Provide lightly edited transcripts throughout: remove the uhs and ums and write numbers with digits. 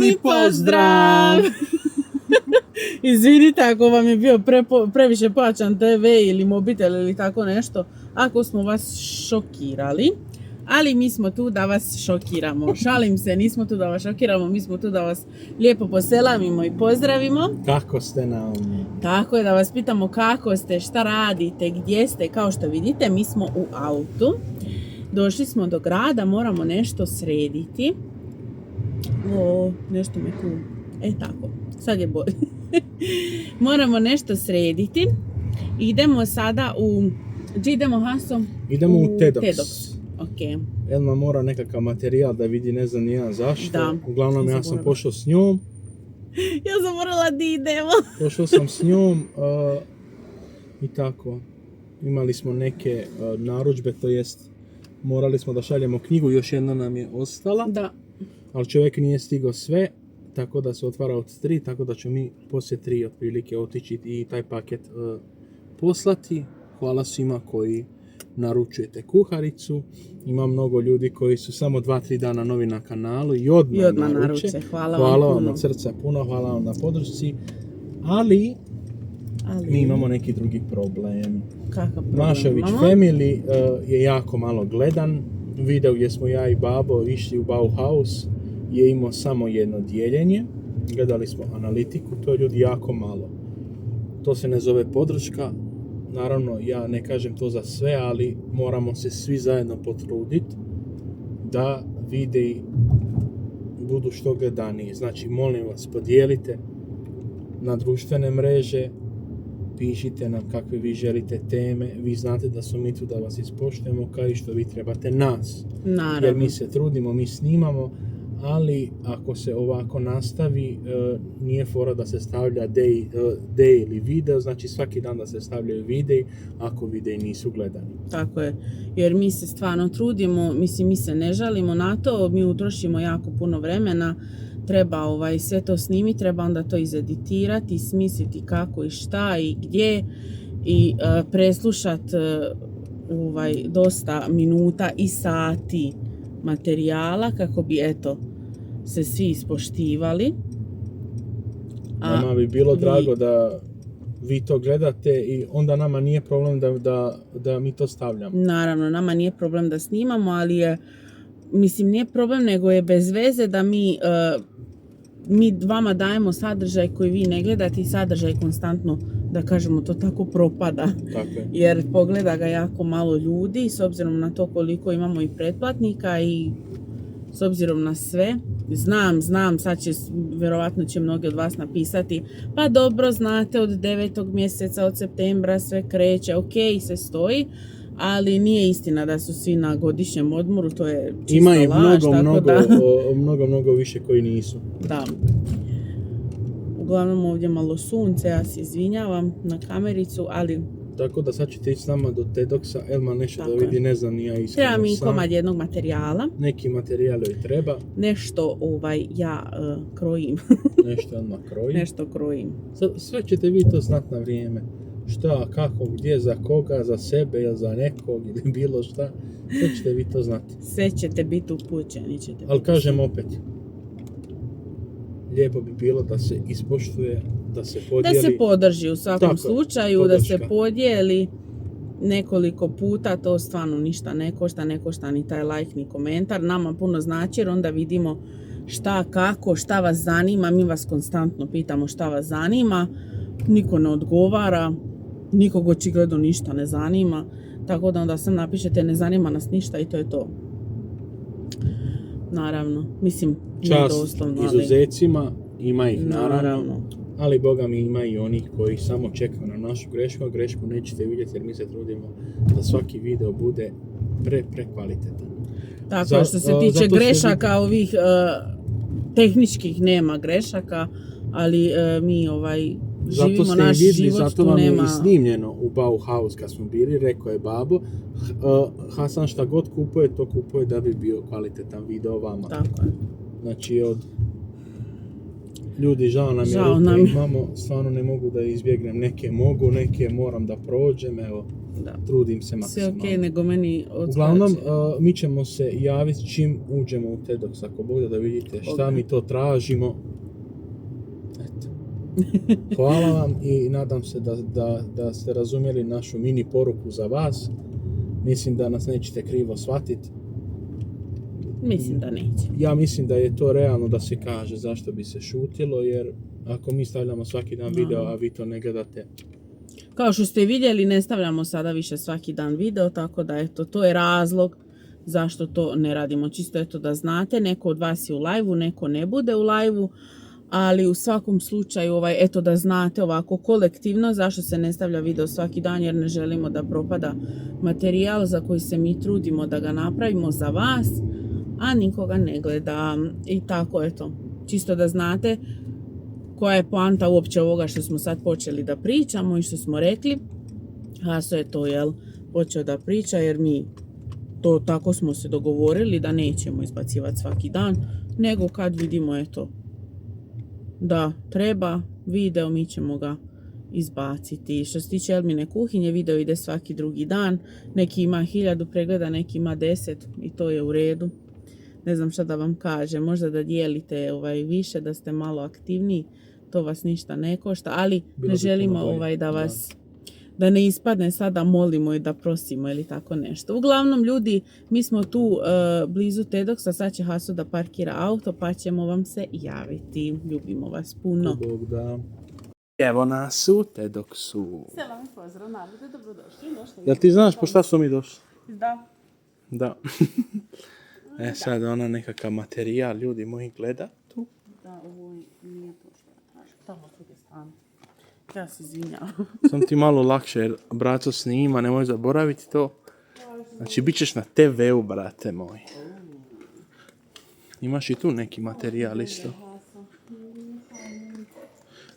Lijep pozdrav! Izvinite ako vam je bio previše plaćan TV ili mobitel ili tako nešto, ako smo vas šokirali. Ali mi smo tu da vas šokiramo. Šalim se, nismo tu da vas šokiramo, mi smo tu da vas lijepo poselamimo i pozdravimo. Kako ste nam? Tako je, da vas pitamo kako ste, šta radite, gdje ste. Kao što vidite, mi smo u autu. Došli smo do grada, moramo nešto srediti. Nešto me tu... tako, sad je bolje. Moramo nešto srediti. Idemo sada u... Gdje idemo, Haso? Idemo u TEDx. Ok. Elma mora nekakav materijal da vidi, ne znam nijedan zašto. Da. Uglavnom ja sam pošao s njom. Ja sam morala da idemo. Pošao sam s njom i tako. Imali smo neke narudžbe, to jest morali smo da šaljemo knjigu, još jedna nam je ostala. Da. Ali čovjek nije stigao sve, tako da se otvara od 3, tako da ćemo mi poslije 3 otprilike otići i taj paket poslati. Hvala svima koji naručujete kuharicu. Ima mnogo ljudi koji su samo 2-3 dana novi na kanalu i odmah naruče. Hvala vam od srca puno, hvala vam na podršci. Ali mi imamo neki drugi problem. Kakav problem? Mašević Family je jako malo gledan. Video gdje smo ja i babo išli u Bauhaus je imao samo jedno dijeljenje. Gledali smo analitiku, to je ljudi jako malo. To se ne zove podrška. Naravno, ja ne kažem to za sve, ali moramo se svi zajedno potruditi da videi budu što gledaniji. Znači, molim vas, podijelite na društvene mreže, pišite nam kakve vi želite teme, vi znate da smo mi tu da vas ispoštujemo, kao i što vi trebate nas. Naravno. Jer mi se trudimo, mi snimamo, ali ako se ovako nastavi, nije fora da se stavlja daily video, znači svaki dan da se stavljaju videi, ako videi nisu gledani. Tako je, jer mi se stvarno trudimo, mi se ne žalimo na to, mi utrošimo jako puno vremena, treba sve to snimiti, treba onda to izeditirati, smisliti kako i šta i gdje i preslušati dosta minuta i sati materijala kako bi se svi ispoštivali. Nama bi bilo drago da vi to gledate i onda nama nije problem da mi to stavljamo. Naravno, nama nije problem da snimamo, ali nije problem, nego je bez veze da mi vama dajemo sadržaj koji vi ne gledate i sadržaj konstantno, da kažemo to tako, propada. Tako je. Jer pogleda ga jako malo ljudi, s obzirom na to koliko imamo i pretplatnika i s obzirom na sve. Znam, sad vjerovatno će mnogi od vas napisati, pa dobro, znate, od 9. mjeseca, od septembra sve kreće, ok, sve stoji, ali nije istina da su svi na godišnjem odmoru, to je čista ima i laž. mnogo više koji nisu. Da. Uglavnom ovdje malo sunce, ja se izvinjavam na kamericu, ali... Tako da sad ćete ići s nama do TEDxa, Elma nešto da vidi, ne znam ni ja iskreno. Treba mi komad jednog materijala. Neki materijal joj treba. Nešto ja krojim. Nešto Elma kroji. Nešto krojim. Sve ćete vi to znat na vrijeme. Šta, kako, gdje, za koga, za sebe ili za nekog ili bilo šta. Sve ćete vi to znati. Sve ćete biti upućeni. Ali kažem opet, lijepo bi bilo da se ispoštuje, da se podijeli. Da se podrži u svakom slučaju, podrška. Da se podijeli nekoliko puta, to stvarno ništa ne košta ni taj like, ni komentar. Nama puno znači jer onda vidimo šta, kako, šta vas zanima. Mi vas konstantno pitamo šta vas zanima. Niko ne odgovara, nikog očigledno ništa ne zanima. Tako da onda sam napišete ne zanima nas ništa i to je to. Naravno, čast doslovno, izuzecima, ima ih naravno, ali Boga mi ima i onih koji samo čekaju na našu grešku, a grešku nećete vidjeti jer mi se trudimo da svaki video bude prekvalitetan. Tako, što se tiče grešaka ovih tehničkih nema grešaka, ali mi živimo naš život, zato tu vam nema... je i snimljeno u Bauhaus kad smo bili, rekao je babo, Hasan šta god kupuje, to kupuje da bi bio kvalitetan video vama. Tako je. Znači od Ljudi, žao nam je, Žao rupe nam je. imamo, stvarno ne mogu da izbjegnem, neke mogu, neke moram da prođem, evo, Da. trudim se Sve maksimalno. okej, nego meni odskače. Uglavnom, mi ćemo se javiti čim uđemo u TEDx, ako Bog da vidite šta Ok. mi to tražimo. Eto. Hvala vam i nadam se da ste razumjeli našu mini poruku za vas. Mislim da nas nećete krivo shvatiti. Mislim da neće. Ja mislim da je to realno da se kaže zašto bi se šutilo, jer ako mi stavljamo svaki dan video, a vi to ne gledate, Kao što ste vidjeli, ne stavljamo sada više svaki dan video, tako da eto, to je razlog zašto to ne radimo. Čisto eto da znate, neko od vas je u live-u, neko ne bude u live-u, ali u svakom slučaju, eto da znate ovako kolektivno zašto se ne stavlja video svaki dan, jer ne želimo da propada materijal za koji se mi trudimo da ga napravimo za vas, a nikoga ne gleda. I tako, eto, čisto da znate koja je poanta uopće ovoga što smo sad počeli da pričamo i što smo rekli. Haso je to, počeo da priča, jer mi to tako smo se dogovorili da nećemo izbacivati svaki dan, nego kad vidimo, eto, da treba video, mi ćemo ga izbaciti. Što se tiče Elmine kuhinje, video ide svaki drugi dan. Neki ima 1000 pregleda, neki ima 10 i to je u redu. Ne znam šta da vam kažem, možda da dijelite više, da ste malo aktivniji, to vas ništa ne košta, ali Bilo ne bi želimo puno bolje, da vas, da ne ispadne sada molimo i da prosimo ili tako nešto. Uglavnom, ljudi, mi smo tu blizu TEDxa, sad će Haso da parkira auto, pa ćemo vam se javiti. Ljubimo vas puno. Bog da. Evo nas u TEDxu. Selam, pozdrav, narode, dobrodošli. Jel ti znaš po šta su mi došli? Da. Da. Sad ona nekakav materijal, ljudi moji, gleda tu. Da, ovo nije to što ja kažem. Tamo tu je stan. Ja se izvinjavam. Sam ti malo lakše, jer braco snima, nemoj zaboraviti to. Znači, bit ćeš na TV-u, brate moj. Imaš i tu neki materijal isto.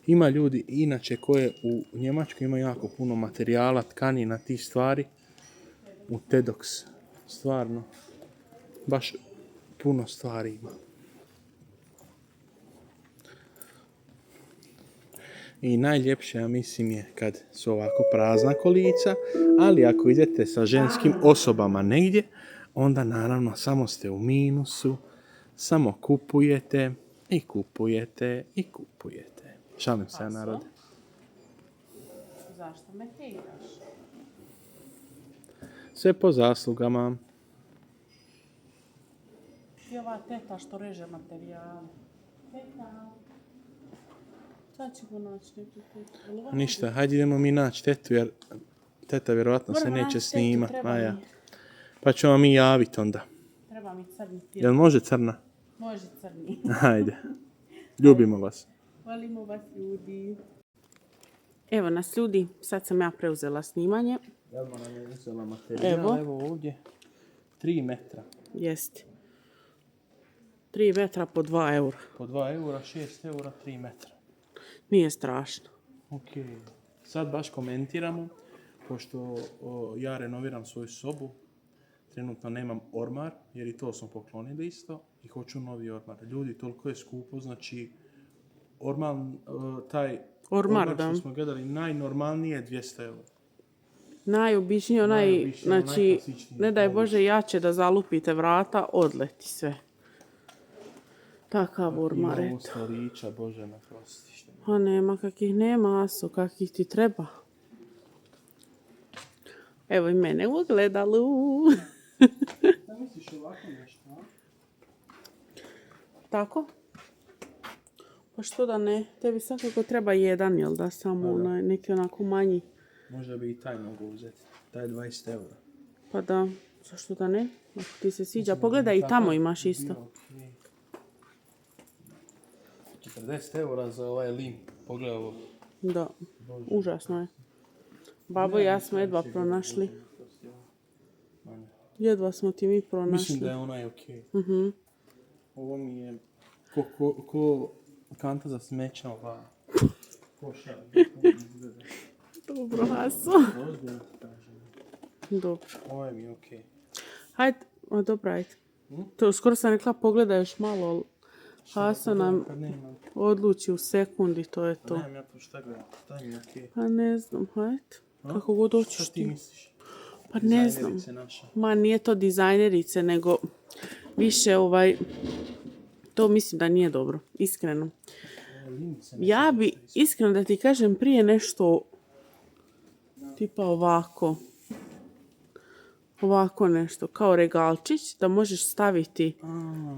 Ima ljudi, inače, koje u Njemačkoj ima jako puno materijala, tkanina, tih stvari. U TEDx, stvarno. Baš puno stvari ima. I najljepše, ja mislim, je kad su ovako prazna kolica, ali ako idete sa ženskim osobama negdje, onda naravno samo ste u minusu, samo kupujete i kupujete i kupujete. Šalim se, narode. Zašto me hejtaš? Sve po zaslugama. I ova teta što reže materijal. Teta. Sad ćemo naći neku tetu. Ništa, hajde idemo mi naći tetu, jer teta vjerovatno se Moramo neće naći tetu, snima. treba mi. Pa ćemo mi javiti onda. Treba mi crni film. Jel može crna? Može crni. Hajde. Ljubimo vas. Volimo vas, ljudi. Evo nas, ljudi. Sad sam ja preuzela snimanje. Jelma nam je uzela materijal, evo ovdje. 3 metra. Jeste. 3 metra po 2 eura. Po 2 eura, 6 eura, 3 metra. Nije strašno. Ok. Sad baš komentiramo, pošto ja renoviram svoju sobu. Trenutno nemam ormar, jer i to smo poklonili isto. I hoću novi ormar. Ljudi, toliko je skupo, znači taj ormar što smo gledali, najnormalnije je 200 eura. Najobičnije, znači, ne daj Bože jače da zalupite vrata, odleti sve. Takav ormar, Imamo eto. stolića, Bože me prosti. A nema kakih nema, Aso, kakih ti treba. Evo i mene u ogledalu. Da misliš ovako nešto, a? Tako? Pa što da ne? Tebi svakako treba jedan, jel da? Samo neki onako manji. Možda bi i taj mogu uzeti. Taj 20 eura. Pa da, zašto da ne? Ako ti se sviđa. Pogledaj, i tamo imaš isto. 40 eura za ovaj lim. Pogledaj ovo. Da, užasno je. Babo i ja smo jedva pronašli. Jedva smo ti mi pronašli. Mislim da je onaj okej. Ovo mi je ko kanta za smeća ova koša. Dobro, Haso. Dobro. Ovo mi je okej. Hajde, dobro, ajde. To skoro sam rekla pogledaj još malo, Hasan nam Kad nemam. odluči u sekundi, to je to. Nemam ja tu šta gledam. Daj mi okej. Pa ne znam, hajde. Kako god hoćeš Šta ti ti. misliš? Pa ne znam. Dizajnerice naša. Ma nije to dizajnerice, nego više to mislim da nije dobro, iskreno. Linice. Ja bi, iskreno da ti kažem, prije nešto tipa ovako nešto, kao regalčić, da možeš staviti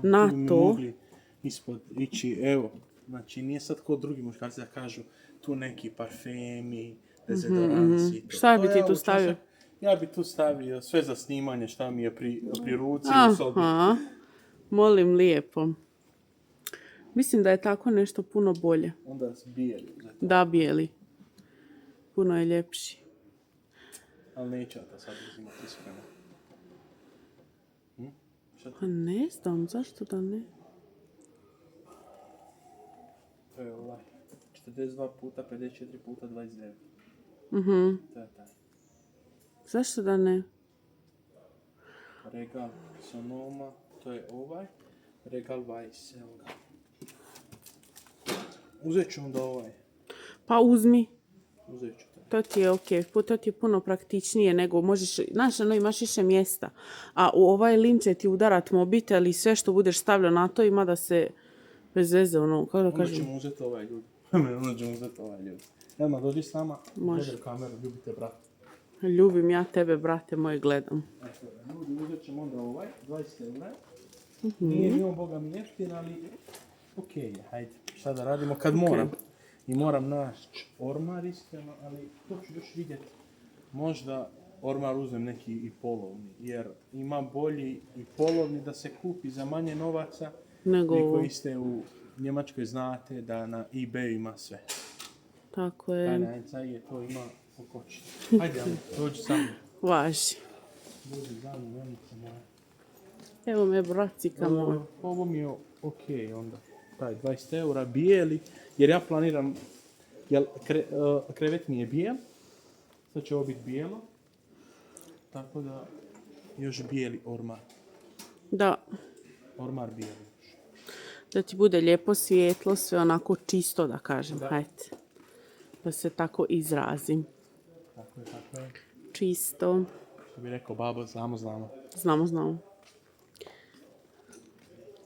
na Tu bi mi to. mogli ispod ići, evo, znači nije sad ko drugi muškarci da kažu tu neki parfemi, dezodoranci. Šta bi ti Evo, tu stavio? čašak, ja bi tu stavio sve za snimanje šta mi je pri ruci u sobi. Aha, molim lijepo. Mislim da je tako nešto puno bolje. Onda se bijeli. Da, bijeli. Puno je ljepši. Ali neću ja to sad uzimati iskreno. Šta ti? Pa ne znam, zašto da ne? To je ovaj. 42 puta 54 puta 29. To je taj. Zašto da ne? Regal Sonoma, to je ovaj. Regal Weiss, evo ga. Uzet ću onda ovaj. Pa uzmi. Uzet ću taj. To ti je ok, to ti je puno praktičnije nego možeš, znaš, imaš više mjesta. A u ovaj lin će ti udarat mobitel i sve što budeš stavljao na to ima da se bez veze, kako da Onda kažem. ćemo uzeti ovaj ljudi. Onda ćemo uzeti ovaj ljudi. Elma, dođi s nama. Može. Gledaj kameru, ljubite brat. Ljubim ja tebe, brate moj, gledam. Ljudi, uzet ćemo onda ovaj, 20 eura. Nije ni on, boga mi jeftin, ali okej je, hajde. Šta da radimo kad moram. I moram naći ormar iskreno, ali to ću još vidjeti. Možda ormar uzmem neki i polovni, jer ima bolji i polovni da se kupi za manje novaca. Nego Vi ovo. koji ste u Njemačkoj znate da na eBay ima sve. Tako je. Tajna je to ima pokoći. Hajde, Ana, dođi sa mnom. Važi. Dođi za mnom, Janica moja. Evo me, bracika moj. Ovo mi je okej onda. Taj 20 eura bijeli, jer ja planiram, jer krevet mi je bijel, sad će ovo biti bijelo, tako da još bijeli ormar. Da, Ormar bijeli još. da ti bude lijepo svijetlo, sve onako čisto da kažem, hajde. Da se tako izrazim. Tako je. Čisto. Što bi rekao babo, znamo. Znamo.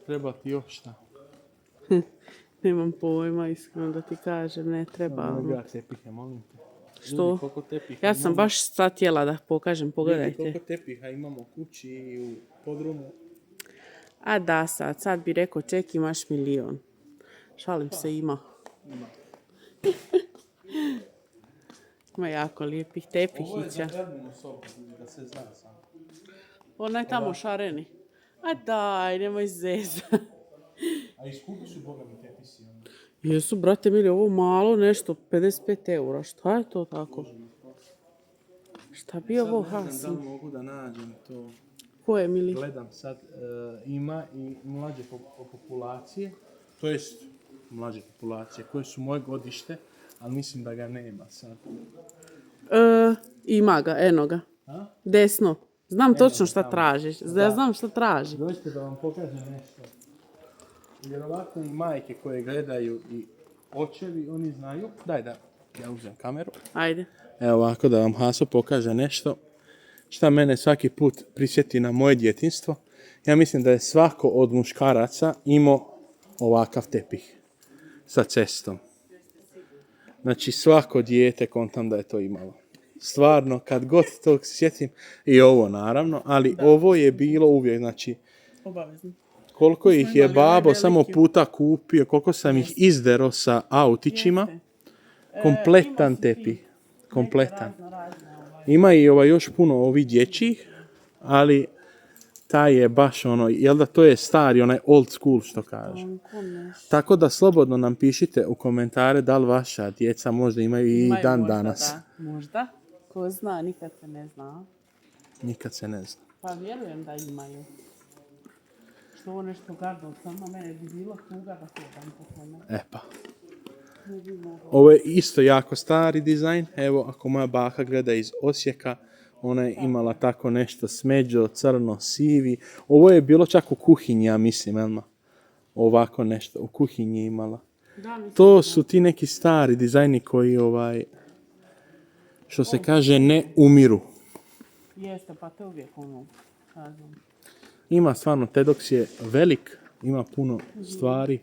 Treba ti još šta? Nemam pojma, iskreno da ti kažem, ne treba. Ja tepihe, molim te. Što? Ljudi, koliko tepiha Ja sam imamo. baš sad htjela da pokažem, Ljudi, pogledajte. koliko tepiha imamo u kući i u podrumu. A da, sad bi rekao, ček, imaš 1.000.000. Šalim se, ima. Ima jako lijepih Ovo je za tepihića. Erminu sobu, da se zna sam. Onaj tamo šareni. A daj, nemoj zeza. A i skupi su, boga mi, tepisi. Ono. Jesu, brate mili, ovo malo nešto, 55 eura. Šta je to tako? Šta bi ovo Sad ne znam da Hasan? li mogu da nađem to. Ko je, mili? Gledam sad, ima i mlađe populacije, to jest mlađe populacije koje su moje godište, ali mislim da ga nema sad. Ima ga, eno ga. A? Desno. Znam točno šta tamo. tražiš. Ja znam šta traži. Dođite da vam pokažem nešto. Vjerovatno i majke koje gledaju i očevi, oni znaju. Daj da ja uzem kameru. Ajde. Evo ovako da vam Haso pokaže nešto šta mene svaki put prisjeti na moje djetinjstvo. Ja mislim da je svako od muškaraca imao ovakav tepih sa cestom. Znači svako dijete kontam da je to imalo. Stvarno, kad god to sjetim, i ovo naravno, ali ovo je bilo uvijek, znači Obavezno. koliko ih je imali onaj babo veliki. samo puta kupio, koliko sam ih izdero sa autićima, kompletan tepih, kompletan. Ima i još puno ovih dječjih, ali taj je baš ono, jel da to je stari, onaj old school što kaže. Tako da slobodno nam pišite u komentare da li vaša djeca možda imaju i dan danas. Možda. Ko zna, nikad se ne zna. Nikad se ne zna. Pa vjerujem da imaju. Što ovo nešto gadno, samo mene bi bilo tuga da hodam po tome. E pa. Ovo je isto jako stari dizajn. Evo, ako moja baka gleda iz Osijeka, ona je imala tako nešto smeđo, crno, sivi. Ovo je bilo čak u kuhinji, ja mislim, Elma. ovako nešto u kuhinji imala. To su ti neki stari dizajni koji što se kaže ne umiru. Jeste, pa to uvijek ono, kažem. Ima stvarno, Tedox je velik, ima puno stvari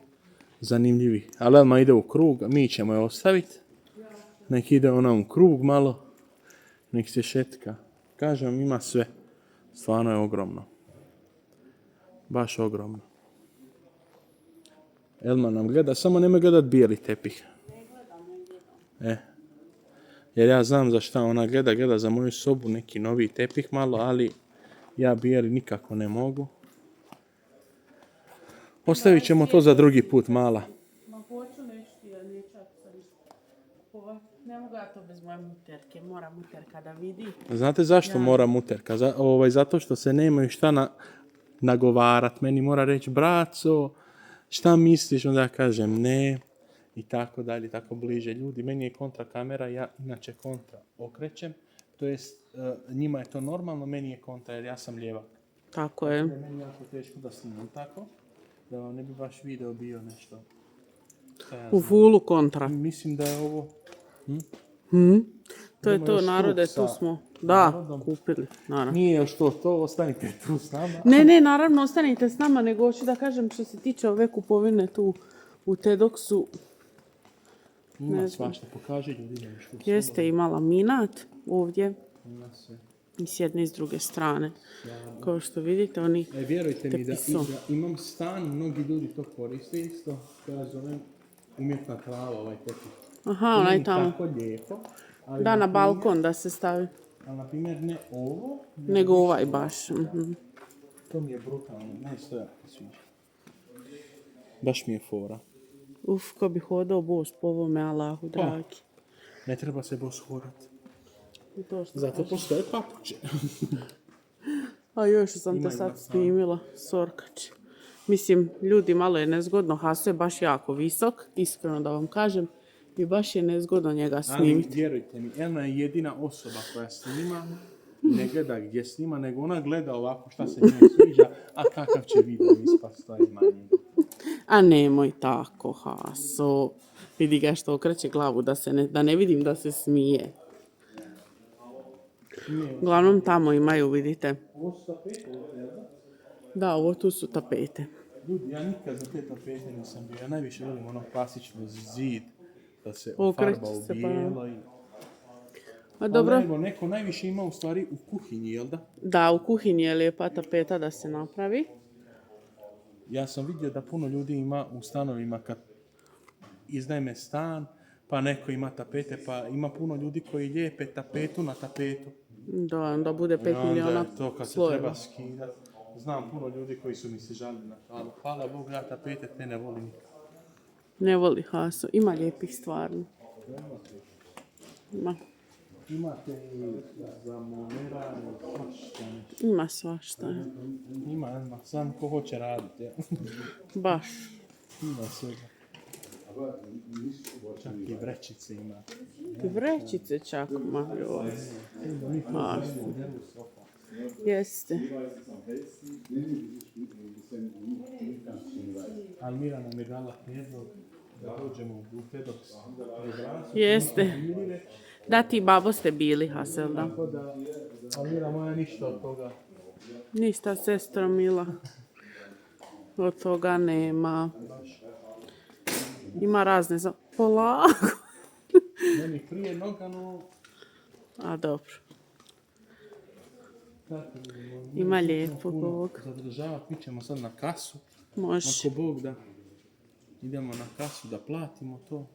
zanimljivih. Ali odmah ide u krug, mi ćemo je ostaviti. Nek ide ona u krug malo, nek se šetka. Kažem, ima sve. Stvarno je ogromno. Baš ogromno. Elma nam gleda, samo nemoj gledat bijeli tepih. Jer ja znam za šta ona gleda za moju sobu neki novi tepih malo, ali ja bijeli nikako ne mogu. Ostavit ćemo to za drugi put, mala. Ma hoću nešto, ja nećak sam. Ne mogu ja to bez moje muterke, mora muterka da vidi. Znate zašto mora muterka? Zato što se nemaju šta nagovarat. Meni mora reći, braco, šta misliš? Onda ja kažem ne. I tako dalje, tako bliže ljudi. Meni je kontra kamera, ja inače kontra okrećem. To jest, njima je to normalno, meni je kontra jer ja sam lijevak. Tako je. Meni je jako teško da snimam tako, da vam ne bi baš video bio nešto. U fullu kontra. Mislim da je ovo... To je to, narode, tu smo. Da, kupili, naravno. Nije još to, ostanite tu s nama. Ne, naravno, ostanite s nama, nego hoću da kažem što se tiče ove kupovine tu u Tedoxu. Ima svašta, pokaži ljudima što. Jeste imala minat ovdje. Ima sve. I s jedne i s druge strane. Kao što vidite, oni vjerujte mi da imam stan, mnogi ljudi to koriste isto. Ja zovem umjetna trava ovaj tepih. Aha, onaj tamo. Tako lijepo. Da, na balkon da se stavi. Ali, na primjer, ne ovo. Nego ovaj baš. To mi je brutalno. Ne, stoja mi sviđa. Baš mi je fora. Ko bi hodao bos po ovome, Allahu dragi. Ne treba se bos hodat. Zato postoje papuče. A još sam te sad snimila, sorkač. Mislim, ljudi, malo je nezgodno, Haso je baš jako visok, iskreno da vam kažem. I baš je nezgodno njega snimiti. Ali vjerujte mi, Elna je jedina osoba koja snima, ne gleda gdje snima, nego ona gleda ovako šta se njoj sviđa, a kakav će video ispast, to je manje. A nemoj tako, Haso. Vidi ga što okreće glavu da ne vidim da se smije. Uglavnom tamo imaju, vidite. Ovo su tapete, Da, ovo tu su tapete. Ljudi, ja nikad za te tapete nisam bio. Ja najviše volim ono klasično zid, da se Okreće farba u se, bijelo. A dobro. Ali neko najviše ima u stvari u kuhinji, jel da? Da, u kuhinji je lijepa tapeta da se napravi. Ja sam vidio da puno ljudi ima u stanovima kad iznajme stan, pa neko ima tapete, pa ima puno ljudi koji lijepe tapetu na tapetu. Da bude 5 miliona to kad slojeva. se treba skidati. Znam puno ljudi koji su mi se žalili na to, ali hvala Bogu, ja tapete te ne volim nikad. Ne voli Haso, ima lijepih stvarno. Ima. Imate i za moneranje, svašta nešto. Ima svašta. Ima, sam ko hoće raditi. Ja. Baš. Ima svega. Čak i vrećice ima. I vrećice čak, ma joj. Jeste. Almira nam je dala prijedlog da dođemo u Tedox. Jeste. Da, ti babo ste bili, Hasel, da. Tako da, Almira moja ništa od toga. Ništa, sestro mila. Od toga nema. Ima razne za... Polako. Meni prije noga, no... A dobro. Ima lijepo Bog. Zadržavati, mi ćemo sad na kasu. Može. Ako Bog da idemo na kasu da platimo to.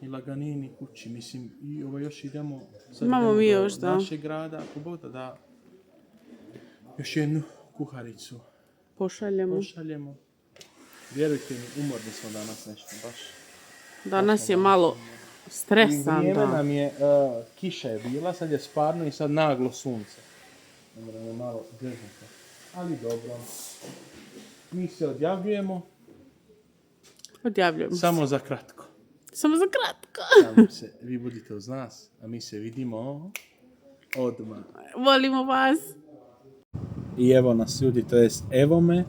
I laganini kući, mislim, i još idemo sad Imamo mi još, do da. našeg grada, ako Bog da još jednu kuharicu pošaljemo. Vjerujte mi, umorni smo danas nešto, baš. Danas je malo stresan Vrijeme dan. nam je, kiša je bila, sad je sparno i sad naglo sunce. Onda je malo džeznuto. Ali dobro. Mi se odjavljujemo. Odjavljujemo se. Samo za kratko. Samo za kratko. Samo se, vi budite uz nas, a mi se vidimo odmah. Volimo vas. I evo nas ljudi, to jest evo me.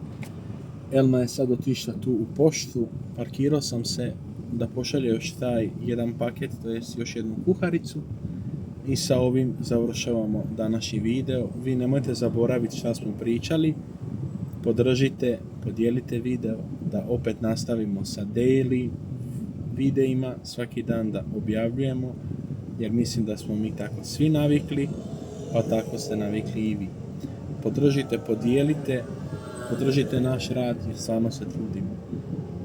Elma je sad otišla tu u poštu, parkirao sam se da pošalje još taj jedan paket, to jest još jednu kuharicu. I sa ovim završavamo današnji video. Vi nemojte zaboraviti šta smo pričali. Podržite, podijelite video, da opet nastavimo sa daily videima, svaki dan da objavljujemo, jer mislim da smo mi tako svi navikli, pa tako ste navikli i vi. Podržite, podijelite, podržite naš rad jer stvarno se trudimo.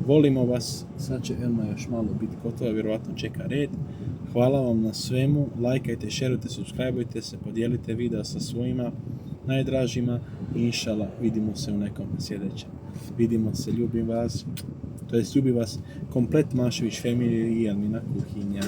Volimo vas, sad će Elma još malo biti gotova, vjerovatno čeka red. Hvala vam na svemu, lajkajte, šerujte, subscribeujte se, podijelite video sa svojima najdražima i inšala vidimo se u nekom sljedećem. Vidimo se, ljubim vas, to jest ljubi vas komplet Mašević family i Elmina kuhinja.